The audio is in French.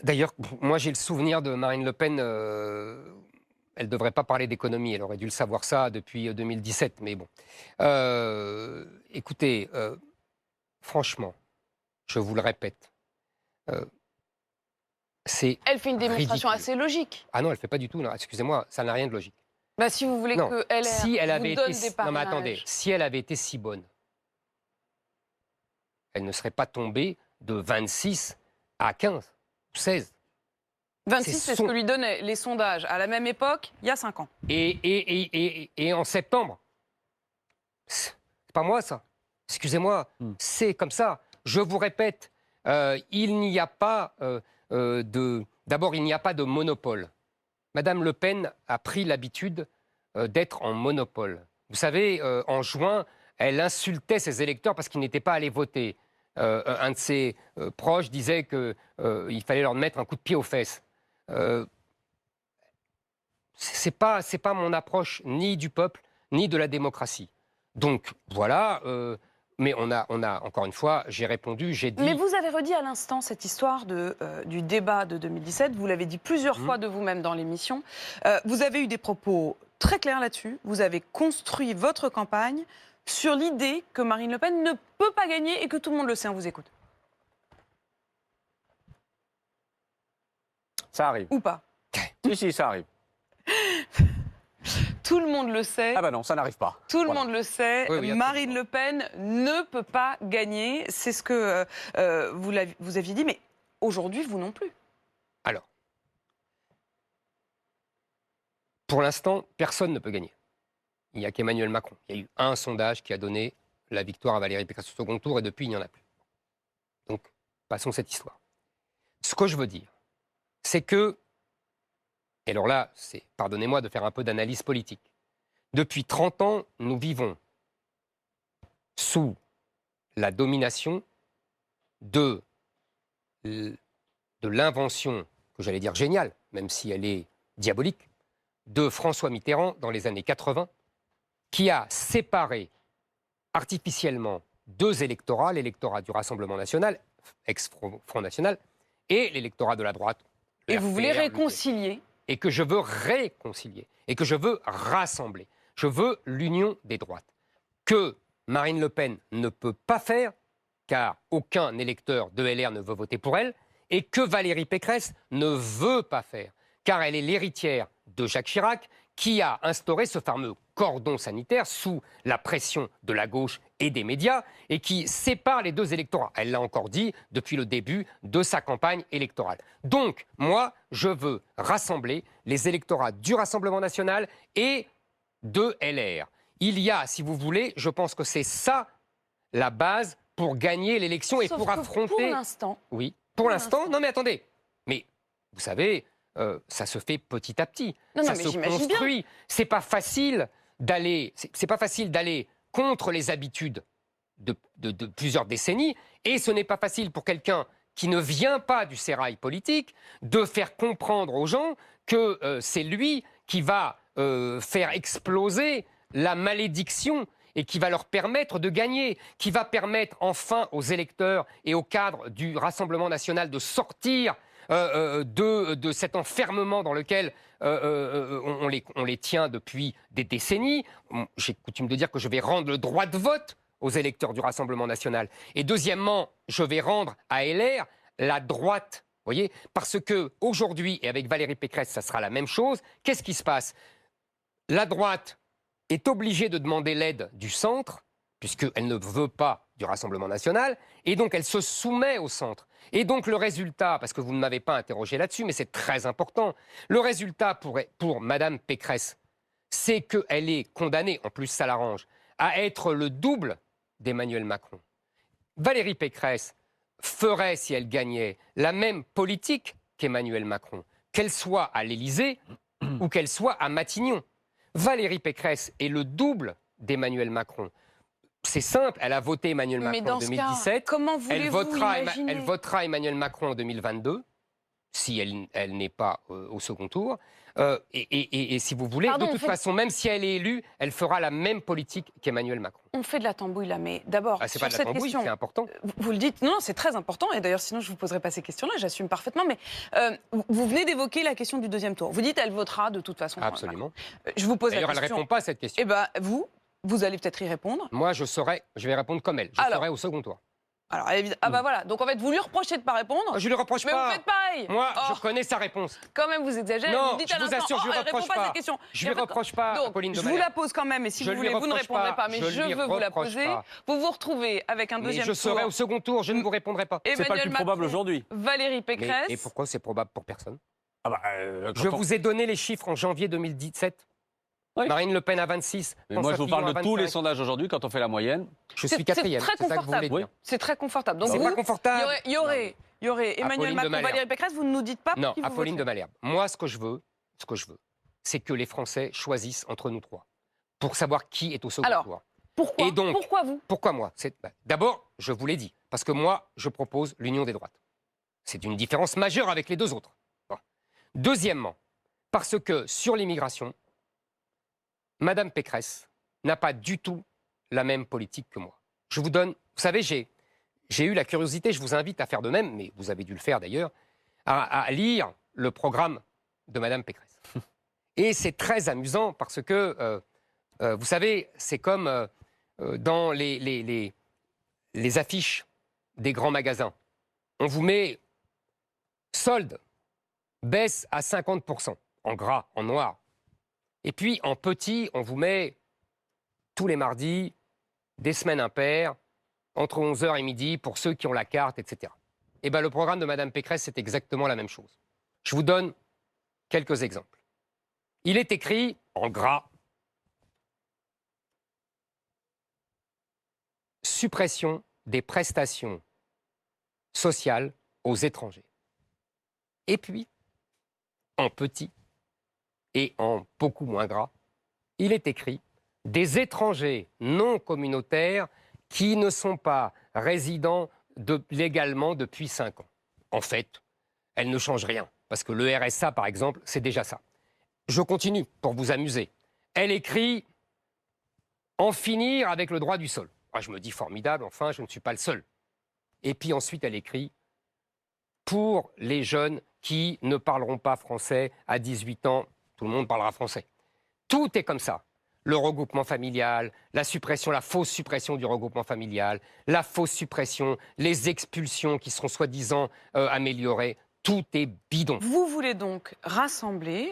D'ailleurs, moi j'ai le souvenir de Marine Le Pen, elle ne devrait pas parler d'économie, elle aurait dû le savoir ça depuis 2017, mais bon. Écoutez, franchement, je vous le répète, euh, c'est Elle fait une démonstration ridicule. assez logique. Ah non, elle ne fait pas du tout, non, excusez-moi, ça n'a rien de logique. Bah, si vous voulez Non, que LR si elle vous avait été... donne des Non mais attendez, parrainages. si elle avait été si bonne, elle ne serait pas tombée de 26 à 15 ou 16. 26, c'est ce son... que lui donnaient les sondages à la même époque, il y a 5 ans. Et en septembre, c'est pas moi ça. Excusez-moi, c'est comme ça. Je vous répète, il n'y a pas de... D'abord, il n'y a pas de monopole. Madame Le Pen a pris l'habitude d'être en monopole. Vous savez, en juin, elle insultait ses électeurs parce qu'ils n'étaient pas allés voter. Un de ses proches disait qu'il fallait leur mettre un coup de pied aux fesses. Euh, c'est pas mon approche ni du peuple, ni de la démocratie. Donc, voilà... mais on a, encore une fois, j'ai répondu, j'ai dit... Mais vous avez redit à l'instant cette histoire du débat de 2017. Vous l'avez dit plusieurs fois de vous-même dans l'émission. Vous avez eu des propos très clairs là-dessus. Vous avez construit votre campagne sur l'idée que Marine Le Pen ne peut pas gagner et que tout le monde le sait. On vous écoute. Ça arrive. Ou pas. Si, ça arrive. Tout le monde le sait. Ah bah non, ça n'arrive pas. Tout le monde le sait. Oui, oui, Marine Le Pen ne peut pas gagner. C'est ce que vous aviez dit. Mais aujourd'hui, vous non plus. Alors, pour l'instant, personne ne peut gagner. Il n'y a qu'Emmanuel Macron. Il y a eu un sondage qui a donné la victoire à Valérie Pécresse au second tour et depuis, il n'y en a plus. Donc, passons cette histoire. Ce que je veux dire, c'est que, et alors là, c'est, pardonnez-moi de faire un peu d'analyse politique, depuis 30 ans, nous vivons sous la domination de l'invention, que j'allais dire géniale, même si elle est diabolique, de François Mitterrand dans les années 80, qui a séparé artificiellement deux électorats, l'électorat du Rassemblement national, ex-Front National, et l'électorat de la droite. Et vous voulez RPR, réconcilier. et que je veux réconcilier, et que je veux rassembler. Je veux l'union des droites. Que Marine Le Pen ne peut pas faire, car aucun électeur de LR ne veut voter pour elle, et que Valérie Pécresse ne veut pas faire, car elle est l'héritière de Jacques Chirac, qui a instauré ce fameux cordon sanitaire sous la pression de la gauche et des médias, et qui sépare les deux électorats. Elle l'a encore dit depuis le début de sa campagne électorale. Donc, moi, je veux rassembler les électorats du Rassemblement national et de LR. Il y a, si vous voulez, je pense que c'est ça la base pour gagner l'élection et Sauf pour que affronter... pour l'instant. Oui, pour l'instant, non mais attendez. Mais vous savez, ça se fait petit à petit. Non, Ça mais se j'imagine construit. C'est pas facile d'aller, c'est pas facile d'aller contre les habitudes de plusieurs décennies. Et ce n'est pas facile pour quelqu'un qui ne vient pas du sérail politique de faire comprendre aux gens que c'est lui qui va faire exploser la malédiction et qui va leur permettre de gagner, qui va permettre enfin aux électeurs et aux cadres du Rassemblement national de sortir de cet enfermement dans lequel on les tient depuis des décennies. J'ai coutume de dire que je vais rendre le droit de vote aux électeurs du Rassemblement national. Et deuxièmement, je vais rendre à LR la droite. Vous voyez, parce que aujourd'hui, et avec Valérie Pécresse, ça sera la même chose. Qu'est-ce qui se passe? La droite est obligée de demander l'aide du centre, puisqu'elle ne veut pas du Rassemblement national, et donc elle se soumet au centre. Et donc le résultat, parce que vous ne m'avez pas interrogé là-dessus, mais c'est très important, le résultat pour Madame Pécresse, c'est qu'elle est condamnée, en plus ça l'arrange, à être le double d'Emmanuel Macron. Valérie Pécresse ferait, si elle gagnait, la même politique qu'Emmanuel Macron, qu'elle soit à l'Élysée ou qu'elle soit à Matignon. Valérie Pécresse est le double d'Emmanuel Macron. C'est simple, elle a voté Emmanuel Macron en 2017. Comment voulez-vous imaginer? Elle votera Emmanuel Macron en 2022. si elle n'est pas au second tour. Et si vous voulez, Pardon, de toute façon, même si elle est élue, elle fera la même politique qu'Emmanuel Macron. On fait de la tambouille là, mais d'abord, Ah, c'est sur pas de la cette tambouille, question, c'est important. vous le dites, non, c'est très important, et d'ailleurs sinon je ne vous poserai pas ces questions-là, j'assume parfaitement, mais vous venez d'évoquer la question du deuxième tour. Vous dites elle votera de toute façon. Absolument. Je vous pose la D'ailleurs, elle ne question. répond pas à cette question. Eh bien, vous allez peut-être y répondre. Moi, je vais répondre comme elle. Je Alors. serai au second tour. Alors, ah bah voilà, donc en fait, vous lui reprochez de ne pas répondre. Je ne le reproche Mais pas. vous faites pareil. Moi, Oh. je connais sa réponse. Quand même, vous exagérez. Non, vous dites je à vous l'instant, assure, je oh, lui elle répond reproche pas à pas. cette question. Je lui reproche pas, Donc, Apolline de je vous Malherbe. la pose quand même, et si Je vous lui voulez, vous ne reproche répondrez pas, pas, mais je je lui veux vous la reproche poser. pas. Vous vous retrouvez avec un Mais deuxième je tour. serai au second tour, je ne vous répondrai pas. C'est pas le plus Emmanuel probable Macron, aujourd'hui. Valérie Pécresse. Et pourquoi c'est probable pour personne? Ah bah, Je vous ai donné les chiffres en janvier 2017. Oui. Marine Le Pen à 26. Mais moi, François je vous parle Fillon de à tous les 25. sondages aujourd'hui, quand on fait la moyenne. Je suis quatrième. C'est très C'est ça que vous voulez confortable. dire. C'est très confortable. Donc C'est vous, pas confortable. il y aurait Emmanuel Apolline de Macron, Malherbe. Valérie Pécresse, vous ne nous dites pas pour Non, qui vous Apolline de voterez. Malherbe. Moi, ce que je veux, c'est que les Français choisissent entre nous trois pour savoir qui est au second Alors, tour. Pourquoi Et donc, Pourquoi vous Pourquoi moi? D'abord, je vous l'ai dit, parce que moi, je propose l'union des droites. C'est une différence majeure avec les deux autres. Bon. Deuxièmement, parce que sur l'immigration, Madame Pécresse n'a pas du tout la même politique que moi. Je vous donne, vous savez, j'ai eu la curiosité, je vous invite à faire de même, mais vous avez dû le faire d'ailleurs, à lire le programme de Madame Pécresse. Et c'est très amusant parce que, vous savez, c'est comme dans les affiches des grands magasins. On vous met solde, baisse à 50%, en gras, en noir. Et puis, en petit, on vous met tous les mardis, des semaines impaires, entre 11h et midi, pour ceux qui ont la carte, etc. Et bien, le programme de Mme Pécresse, c'est exactement la même chose. Je vous donne quelques exemples. Il est écrit, en gras, suppression des prestations sociales aux étrangers. Et puis, en petit, et en beaucoup moins gras, il est écrit des étrangers non communautaires qui ne sont pas résidents légalement depuis 5 ans. En fait, elle ne change rien, parce que le RSA, par exemple, c'est déjà ça. Je continue pour vous amuser. Elle écrit en finir avec le droit du sol. Ah, je me dis formidable, enfin, je ne suis pas le seul. Et puis ensuite, elle écrit pour les jeunes qui ne parleront pas français à 18 ans. Tout le monde parlera français. Tout est comme ça. Le regroupement familial, la fausse suppression du regroupement familial, la fausse suppression, les expulsions qui seront soi-disant améliorées. Tout est bidon. Vous voulez donc rassembler